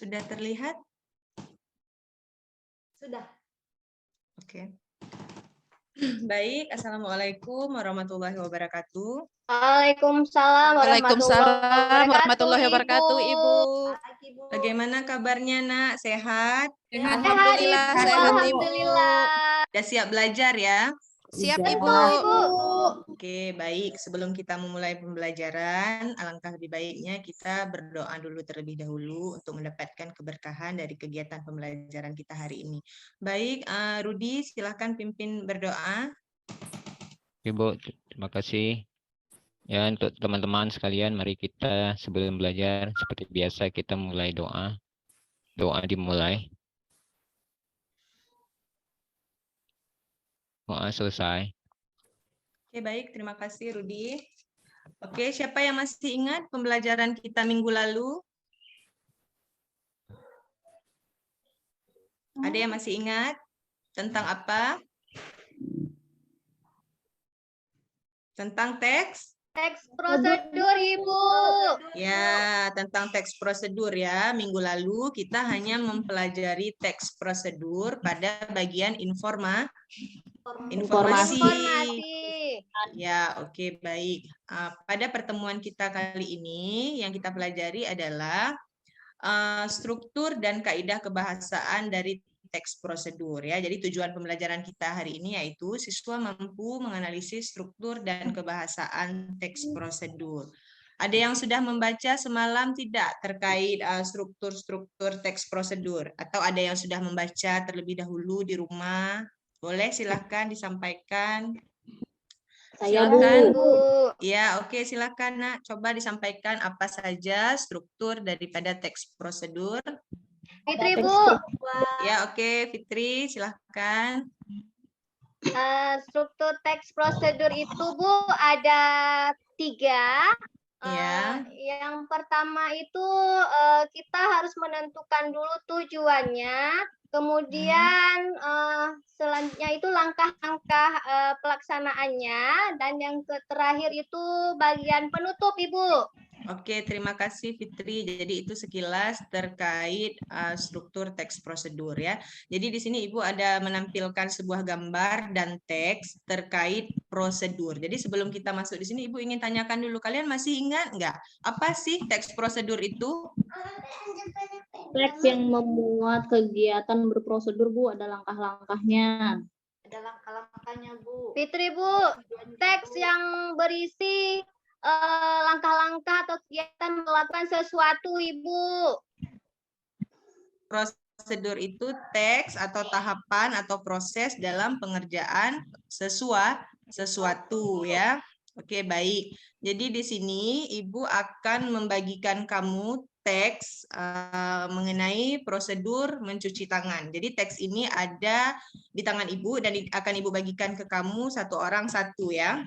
Sudah terlihat? Sudah. Oke. Baik, Assalamualaikum warahmatullahi wabarakatuh. Waalaikumsalam warahmatullahi wabarakatuh, Ibu. Bagaimana kabarnya, Nak? Sehat? Sehat, Alhamdulillah, Alhamdulillah, sehat, Ibu. Alhamdulillah. Sudah siap belajar ya? Siap, Ibu. Oke, baik. Sebelum kita memulai pembelajaran, alangkah lebih baiknya kita berdoa dulu terlebih dahulu untuk mendapatkan keberkahan dari kegiatan pembelajaran kita hari ini. Baik, Rudi, silahkan pimpin berdoa. Ibu, terima kasih. Ya, untuk teman-teman sekalian, mari kita sebelum belajar, seperti biasa kita mulai doa. Doa dimulai. Doa selesai. Oke, baik. Terima kasih, Rudi. Oke, siapa yang masih ingat pembelajaran kita minggu lalu? Ada yang masih ingat? Tentang apa? Tentang teks? Teks prosedur, Ibu. Ya, tentang teks prosedur ya. Minggu lalu kita hanya mempelajari teks prosedur pada bagian informasi. Ya, oke, baik. Pada pertemuan kita kali ini yang kita pelajari adalah struktur dan kaidah kebahasaan dari teks prosedur ya. Jadi tujuan pembelajaran kita hari ini yaitu siswa mampu menganalisis struktur dan kebahasaan teks prosedur. Ada yang sudah membaca semalam tidak terkait struktur-struktur teks prosedur atau ada yang sudah membaca terlebih dahulu di rumah? Boleh silahkan disampaikan. Silakan. Ya, oke, silakan Nak. Coba disampaikan apa saja struktur daripada teks prosedur. Fitri, Bu. Ya, oke, Fitri, silahkan. Struktur teks prosedur itu, Bu, ada 3. Ya. Yang pertama itu kita harus menentukan dulu tujuannya. Kemudian selanjutnya itu langkah-langkah pelaksanaannya. Dan yang terakhir itu bagian penutup, Ibu. Oke, terima kasih Fitri. Jadi itu sekilas terkait struktur teks prosedur ya. Jadi di sini Ibu ada menampilkan sebuah gambar dan teks terkait prosedur. Jadi sebelum kita masuk di sini Ibu ingin tanyakan dulu, kalian masih ingat nggak apa sih teks prosedur itu? Teks yang memuat kegiatan berprosedur, Bu, ada langkah-langkahnya. Ada langkah-langkahnya, Bu. Fitri, Bu, teks yang berisi langkah-langkah atau kegiatan melakukan sesuatu, Ibu. Prosedur itu teks atau tahapan atau proses dalam pengerjaan sesuatu ya. Oke, baik. Jadi di sini Ibu akan membagikan kamu teks mengenai prosedur mencuci tangan. Jadi teks ini ada di tangan Ibu dan akan Ibu bagikan ke kamu satu orang satu ya.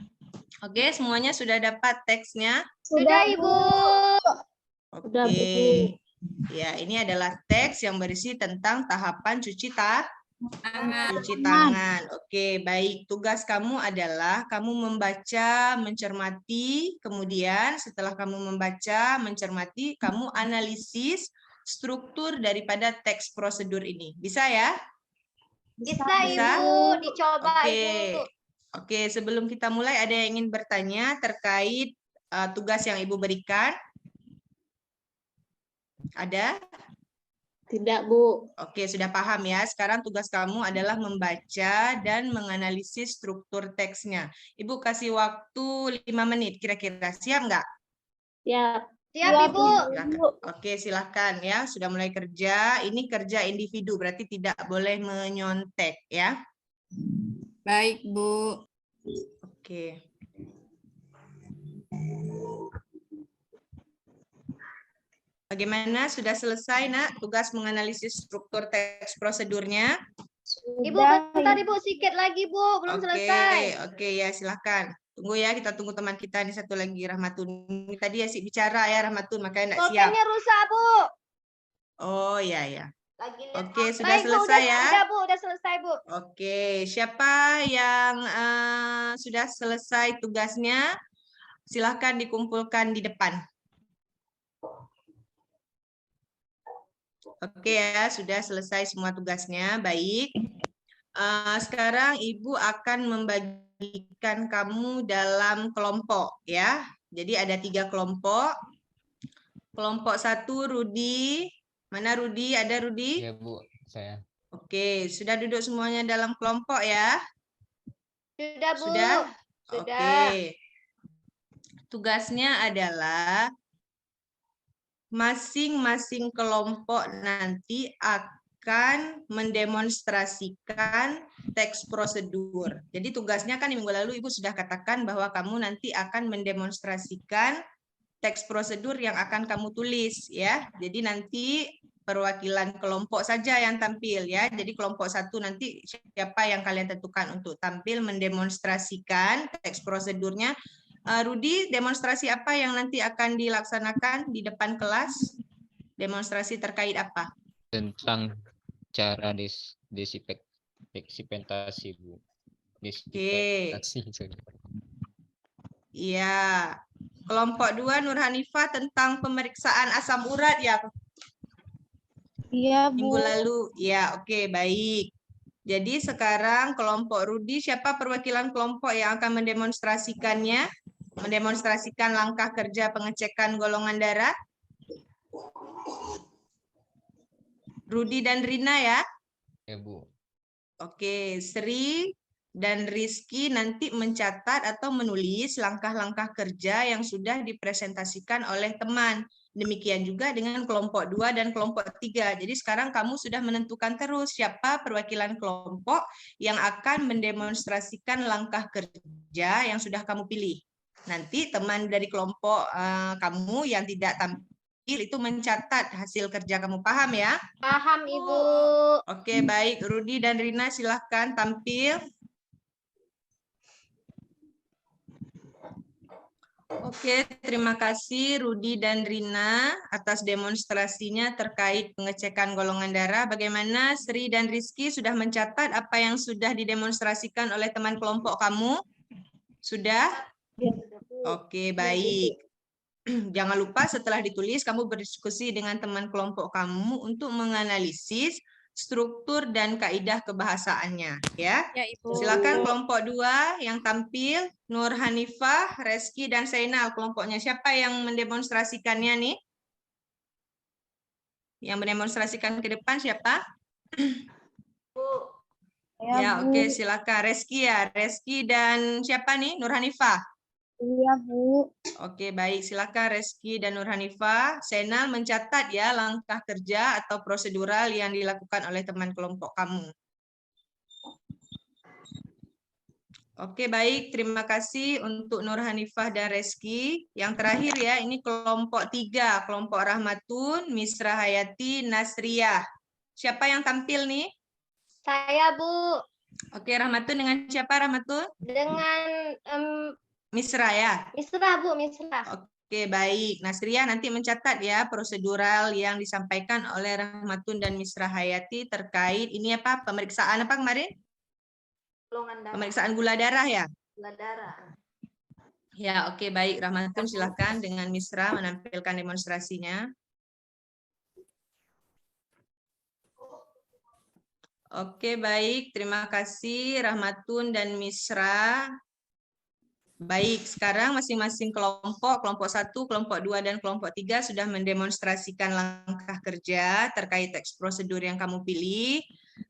Oke, semuanya sudah dapat teksnya? Sudah, Ibu. Oke. Ya, ini adalah teks yang berisi tentang tahapan cuci tangan. Oke, baik. Tugas kamu adalah kamu membaca, mencermati, kemudian setelah kamu membaca, mencermati, kamu analisis struktur daripada teks prosedur ini. Bisa ya? Bisa, Ibu. Dicoba, Ibu. Oke, sebelum kita mulai ada yang ingin bertanya terkait tugas yang Ibu berikan? Ada? Tidak, Bu. Oke, sudah paham ya. Sekarang tugas kamu adalah membaca dan menganalisis struktur teksnya. Ibu kasih waktu 5 menit kira-kira. Siap nggak? Siap. Siap, Ibu. Oke, silahkan ya. Sudah mulai kerja. Ini kerja individu, berarti tidak boleh menyontek ya. Baik, Bu. Oke. Bagaimana? Sudah selesai, Nak, tugas menganalisis struktur teks prosedurnya? Ibu, bentar, Ibu. Sedikit lagi, Bu. Belum selesai. Oke, ya, silahkan. Tunggu ya, kita tunggu teman kita. Ini satu lagi, Rahmatun. Ini tadi asik bicara ya, Rahmatun, makanya enggak siap. Pulpennya rusak, Bu. Oh, ya. Lagi Oke, sudah baik, selesai Bu, ya? udah selesai, Bu. Oke, siapa yang sudah selesai tugasnya? Silahkan dikumpulkan di depan. Oke ya, sudah selesai semua tugasnya. Baik. Sekarang Ibu akan membagikan kamu dalam kelompok ya. Jadi ada 3 kelompok. Kelompok 1 Rudi. Mana Rudi? Ada Rudi? Ya Bu, saya. Oke, sudah duduk semuanya dalam kelompok ya? Sudah, Bu. Sudah? Sudah. Oke. Tugasnya adalah masing-masing kelompok nanti akan mendemonstrasikan teks prosedur. Jadi tugasnya kan minggu lalu Ibu sudah katakan bahwa kamu nanti akan mendemonstrasikan teks prosedur yang akan kamu tulis ya. Jadi nanti perwakilan kelompok saja yang tampil ya. Jadi kelompok 1 nanti siapa yang kalian tentukan untuk tampil mendemonstrasikan teks prosedurnya. Rudi, demonstrasi apa yang nanti akan dilaksanakan di depan kelas? Demonstrasi terkait apa? Tentang cara desinfektasi Bu. Desinfektasi. Iya. Kelompok 2 Nur Hanifah tentang pemeriksaan asam urat ya. Iya, Minggu lalu. Ya, oke, baik. Jadi sekarang kelompok Rudi, siapa perwakilan kelompok yang akan mendemonstrasikannya? Mendemonstrasikan langkah kerja pengecekan golongan darah. Rudi dan Rina ya. Ya Bu. Oke, Sri dan Rizky nanti mencatat atau menulis langkah-langkah kerja yang sudah dipresentasikan oleh teman. Demikian juga dengan kelompok 2 dan kelompok 3. Jadi sekarang kamu sudah menentukan terus siapa perwakilan kelompok yang akan mendemonstrasikan langkah kerja yang sudah kamu pilih. Nanti teman dari kelompok kamu yang tidak tampil itu mencatat hasil kerja kamu. Paham ya? Paham, Ibu. Oke, baik. Rudi dan Rina silahkan tampil. Oke, terima kasih Rudi dan Rina atas demonstrasinya terkait pengecekan golongan darah. Bagaimana Sri dan Rizky sudah mencatat apa yang sudah didemonstrasikan oleh teman kelompok kamu? Sudah? Oke, baik. Jangan lupa setelah ditulis kamu berdiskusi dengan teman kelompok kamu untuk menganalisis struktur dan kaidah kebahasaannya ya. Ya, Ibu. Silakan kelompok 2 yang tampil, Nur Hanifah, Reski dan Zainal. Kelompoknya siapa yang mendemonstrasikannya nih? Yang mendemonstrasikan ke depan siapa? Ya, oke, silakan Reski ya. Reski dan siapa nih? Nur Hanifah. Iya, Bu. Oke, baik. Silakan Reski dan Nur Hanifah. Zainal mencatat ya langkah kerja atau prosedural yang dilakukan oleh teman kelompok kamu. Oke, baik. Terima kasih untuk Nur Hanifah dan Reski. Yang terakhir ya, ini kelompok 3. Kelompok Rahmatun, Misra Hayati, Nasriyah. Siapa yang tampil nih? Saya, Bu. Oke, Rahmatun dengan siapa Rahmatun? Dengan Misra ya? Misra, Bu. Misra. Oke, baik. Nasriyah nanti mencatat ya prosedural yang disampaikan oleh Rahmatun dan Misra Hayati terkait ini apa? Pemeriksaan apa kemarin? Pemeriksaan gula darah ya? Gula darah. Ya, oke, baik. Rahmatun silahkan dengan Misra menampilkan demonstrasinya. Oke, baik. Terima kasih Rahmatun dan Misra. Baik, sekarang masing-masing kelompok 1, kelompok 2, dan kelompok 3 sudah mendemonstrasikan langkah kerja terkait teks prosedur yang kamu pilih.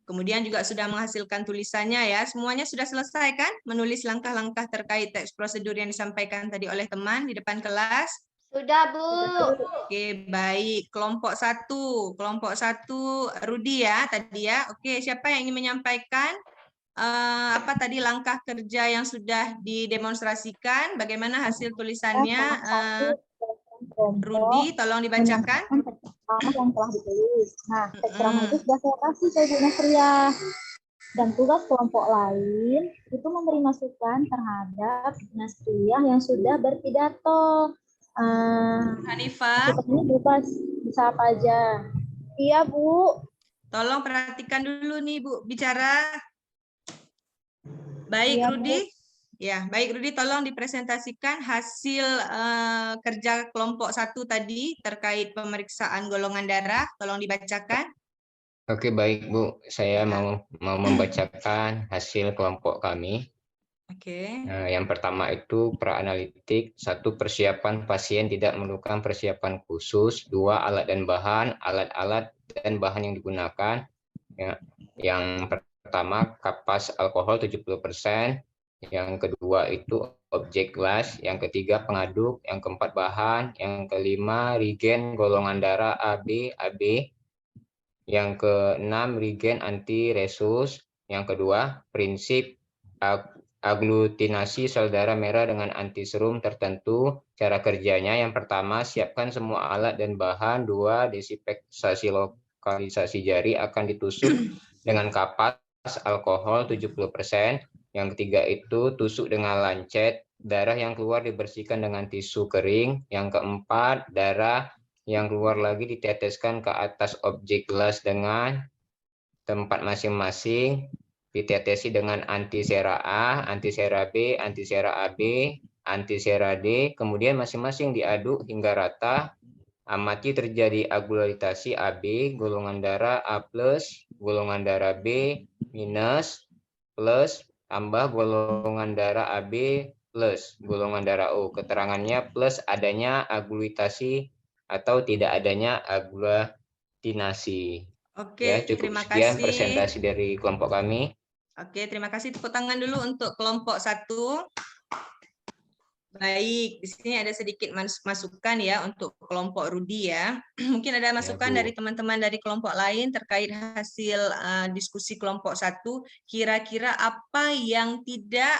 Kemudian juga sudah menghasilkan tulisannya ya. Semuanya sudah selesai kan? Menulis langkah-langkah terkait teks prosedur yang disampaikan tadi oleh teman di depan kelas. Sudah, Bu. Oke, baik. Kelompok 1. Kelompok 1, Rudi ya tadi ya. Oke, siapa yang ingin menyampaikan? Apa tadi langkah kerja yang sudah didemonstrasikan? Bagaimana hasil tulisannya? Rudi, tolong dibacakan. Yang telah ditulis. Nah, keterangan itu sudah saya kasih ke Ibu Nasriyah. Dan tugas kelompok lain itu memberi masukan terhadap Nasriyah yang sudah berpidato. Hanifah. Ini bebas, bisa apa aja. Iya, Bu. Tolong perhatikan dulu nih, Bu, bicara. Baik, Iya, Rudi. Ya, baik Rudi, tolong dipresentasikan hasil kerja kelompok 1 tadi terkait pemeriksaan golongan darah. Tolong dibacakan. Oke, baik Bu. Saya Ya. mau membacakan hasil kelompok kami. Oke. Yang pertama itu praanalitik. 1, persiapan pasien tidak memerlukan persiapan khusus. 2, alat dan bahan, alat-alat dan bahan yang digunakan. Yang pertama, kapas alkohol 70%. Yang kedua itu objek gelas. Yang ketiga, pengaduk. Yang keempat, bahan. Yang kelima, reagen golongan darah AB, AB. Yang keenam, reagen anti resus. Yang kedua, prinsip aglutinasi sel darah merah dengan antiserum tertentu. Cara kerjanya, yang pertama, siapkan semua alat dan bahan. 2, desinfeksi lokalisasi jari akan ditusuk dengan kapas alkohol 70%. Yang ketiga itu tusuk dengan lancet. Darah yang keluar dibersihkan dengan tisu kering. Yang keempat, darah yang keluar lagi diteteskan ke atas objek gelas dengan tempat masing-masing, ditetesi dengan antisera A, antisera B, antisera AB, antisera D, kemudian masing-masing diaduk hingga rata. Amati terjadi aglutinasi AB, golongan darah A+, golongan darah B minus, plus, tambah golongan darah AB plus, golongan darah O. Keterangannya plus adanya aglutinasi atau tidak adanya aglutinasi. Ya, Oke, cukup terima sekian kasih. presentasi dari kelompok kami. Oke, terima kasih. Tepuk tangan dulu untuk kelompok 1. Baik, di sini ada sedikit masukan ya untuk kelompok Rudi ya. Mungkin ada masukan Bu. dari teman-teman dari kelompok lain terkait hasil diskusi kelompok 1. Kira-kira apa yang tidak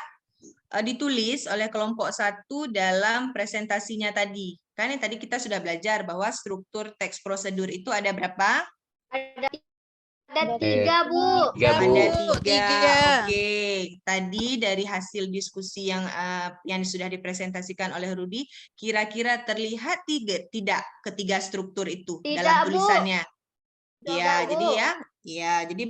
ditulis oleh kelompok 1 dalam presentasinya tadi? Kan yang tadi kita sudah belajar bahwa struktur teks prosedur itu ada berapa? Ada 3, Bu. Tiga, Bu. Ada 3. Tiga. Oke. Tadi dari hasil diskusi yang sudah dipresentasikan oleh Rudi, kira-kira terlihat tidak ketiga struktur itu Tidak, dalam Bu. tulisannya? Ya, Tidak, jadi Bu. jadi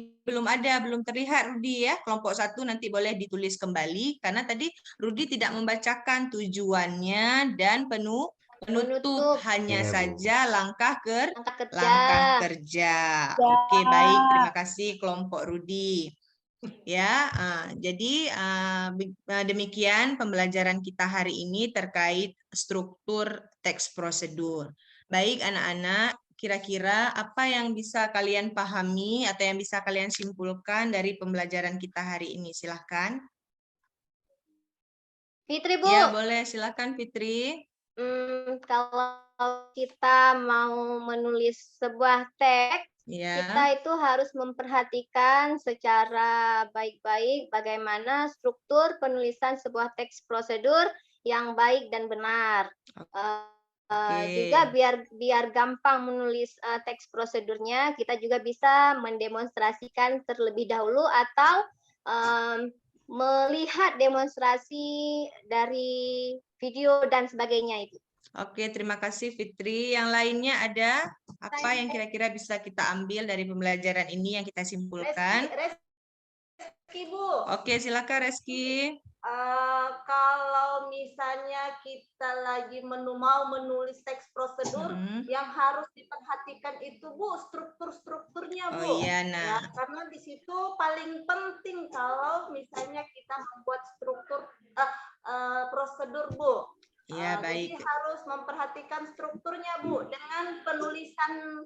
belum terlihat Rudi ya. Kelompok 1 nanti boleh ditulis kembali karena tadi Rudi tidak membacakan tujuannya dan penutup, Penutup. hanya Ya, Bu. saja langkah Langkah kerja. Ya. Oke, baik. Terima kasih kelompok Rudi. Ya, jadi demikian pembelajaran kita hari ini terkait struktur teks prosedur. Baik anak-anak, kira-kira apa yang bisa kalian pahami atau yang bisa kalian simpulkan dari pembelajaran kita hari ini? Silahkan. Fitri, Bu. Ya, boleh. Silahkan Fitri. Kalau kita mau menulis sebuah teks, Ya. kita itu harus memperhatikan secara baik-baik bagaimana struktur penulisan sebuah teks prosedur yang baik dan benar. Juga biar gampang menulis teks prosedurnya, kita juga bisa mendemonstrasikan terlebih dahulu atau melihat demonstrasi dari video dan sebagainya itu. Oke, terima kasih Fitri. Yang lainnya ada apa yang kira-kira bisa kita ambil dari pembelajaran ini yang kita simpulkan? Reski, Bu. Oke, silakan Reski. Kalau misalnya kita lagi mau menulis teks prosedur, yang harus diperhatikan itu Bu, strukturnya Bu. Oh iya, nah. Ya, karena di situ paling penting kalau misalnya kita membuat struktur prosedur Bu. Ya, baik. Jadi harus memperhatikan strukturnya Bu dengan penulisan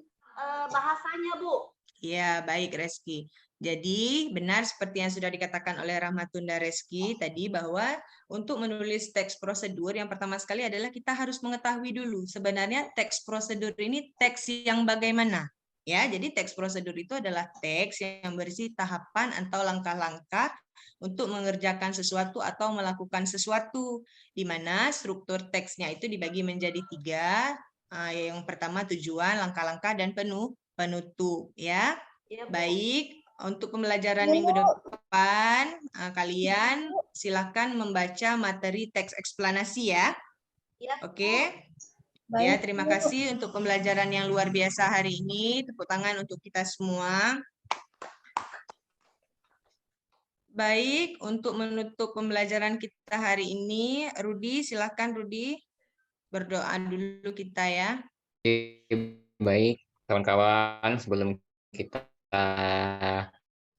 bahasanya Bu. Ya, baik Reski. Jadi benar seperti yang sudah dikatakan oleh Rahmatunda Reski tadi bahwa untuk menulis teks prosedur yang pertama sekali adalah kita harus mengetahui dulu sebenarnya teks prosedur ini teks yang bagaimana. Ya, jadi teks prosedur itu adalah teks yang berisi tahapan atau langkah-langkah untuk mengerjakan sesuatu atau melakukan sesuatu, di mana struktur teksnya itu dibagi menjadi 3. Yang pertama tujuan, langkah-langkah, dan penutup. Ya, baik. Untuk pembelajaran minggu depan, kalian silakan membaca materi teks eksplanasi ya. Oke. Ya, terima kasih untuk pembelajaran yang luar biasa hari ini. Tepuk tangan untuk kita semua. Baik, untuk menutup pembelajaran kita hari ini, Rudi, silakan Rudi. Berdoa dulu kita ya. Baik, kawan-kawan, sebelum kita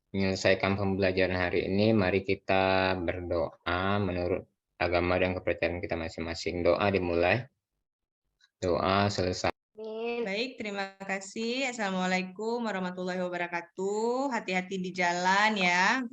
menyelesaikan pembelajaran hari ini, mari kita berdoa menurut agama dan kepercayaan kita masing-masing. Doa dimulai. Doa selesai. Baik, terima kasih. Assalamualaikum warahmatullahi wabarakatuh. Hati-hati di jalan ya.